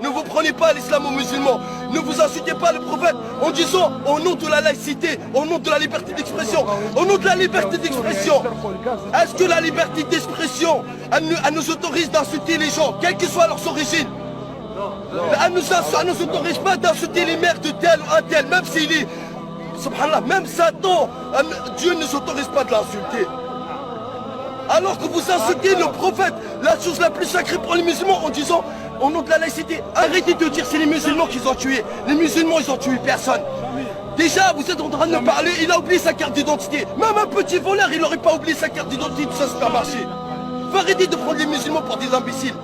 Ne vous prenez pas l'islam aux musulmans. Ne vous insultez pas le prophète en disant au nom de la laïcité, au nom de la liberté d'expression, au nom de la liberté d'expression. Est-ce que la liberté d'expression, elle nous autorise d'insulter les gens, quelle que soit leur origine? Elle ne nous autorise pas d'insulter les mères de tel ou un tel, même s'il est, subhanallah, même Satan, Dieu ne nous autorise pas de l'insulter. Alors que vous insultez le prophète, la chose la plus sacrée pour les musulmans en disant au nom de la laïcité, arrêtez de dire c'est les musulmans qui ont tué. Les musulmans ils ont tué personne. Déjà vous êtes en train de parler, il a oublié sa carte d'identité. Même un petit voleur il n'aurait pas oublié sa carte d'identité de ce supermarché. Faut arrêter de prendre les musulmans pour des imbéciles.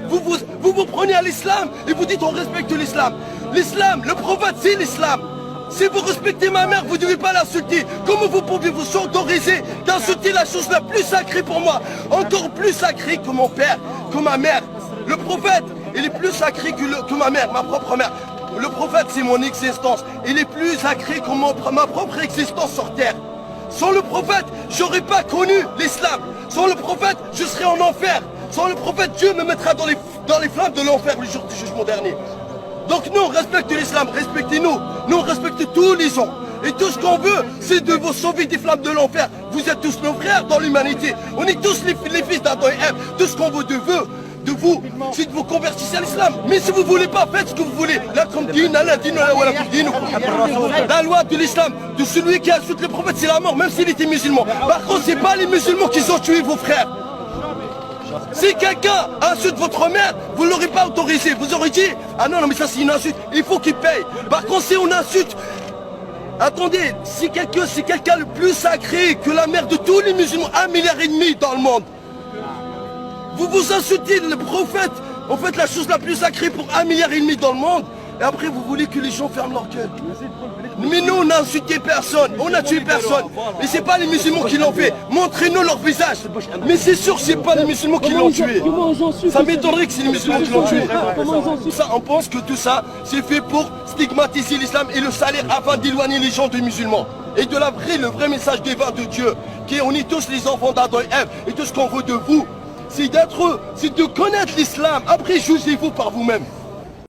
Vous prenez à l'islam et vous dites on respecte l'islam. L'islam, le prophète c'est l'islam. Si vous respectez ma mère, vous ne devez pas l'insulter. Comment vous pouvez vous autoriser d'insulter la chose la plus sacrée pour moi? Encore plus sacrée que mon père, que ma mère. Le prophète, il est plus sacré que ma mère, ma propre mère. Le prophète, c'est mon existence. Il est plus sacré que ma propre existence sur terre. Sans le prophète, j'aurais pas connu l'islam. Sans le prophète, je serais en enfer. Sans le prophète, Dieu me mettra dans les flammes de l'enfer le jour du jugement dernier. Donc nous, on respecte l'islam, respectez-nous. Nous, on respecte tous les gens. Et tout ce qu'on veut, c'est de vous sauver des flammes de l'enfer. Vous êtes tous nos frères dans l'humanité. On est tous les fils d'Adam et Ève. Tout ce qu'on veut de vous, c'est de vous convertir à l'islam. Mais si vous ne voulez pas, faites ce que vous voulez. La loi de l'islam, de celui qui insulte le prophète, c'est la mort, même s'il était musulman. Par contre, ce n'est pas les musulmans qui ont tué vos frères. Si quelqu'un insulte votre mère, vous ne l'aurez pas autorisé. Vous aurez dit, ah non, mais ça c'est une insulte, il faut qu'il paye. Par contre, si on insulte, attendez, si quelqu'un le plus sacré que la mère de tous les musulmans, 1,5 milliard dans le monde, vous insultez le prophète, en fait la chose la plus sacrée pour 1,5 milliard dans le monde, et après vous voulez que les gens ferment leur gueule. Mais nous on n'a insulté personne, on n'a tué personne. Et c'est pas les musulmans qui l'ont fait. Montrez-nous leur visage. Mais c'est sûr que c'est pas les musulmans qui l'ont tué. Ça m'étonnerait que c'est les musulmans qui l'ont tué. Ça, on pense que tout ça, c'est fait pour stigmatiser l'islam et le salir afin d'éloigner les gens des musulmans. Et de le vrai message divin de Dieu, qui est on est tous les enfants d'Adam et Ève. Et tout ce qu'on veut de vous, c'est de connaître l'islam. Après, jugez-vous par vous-même.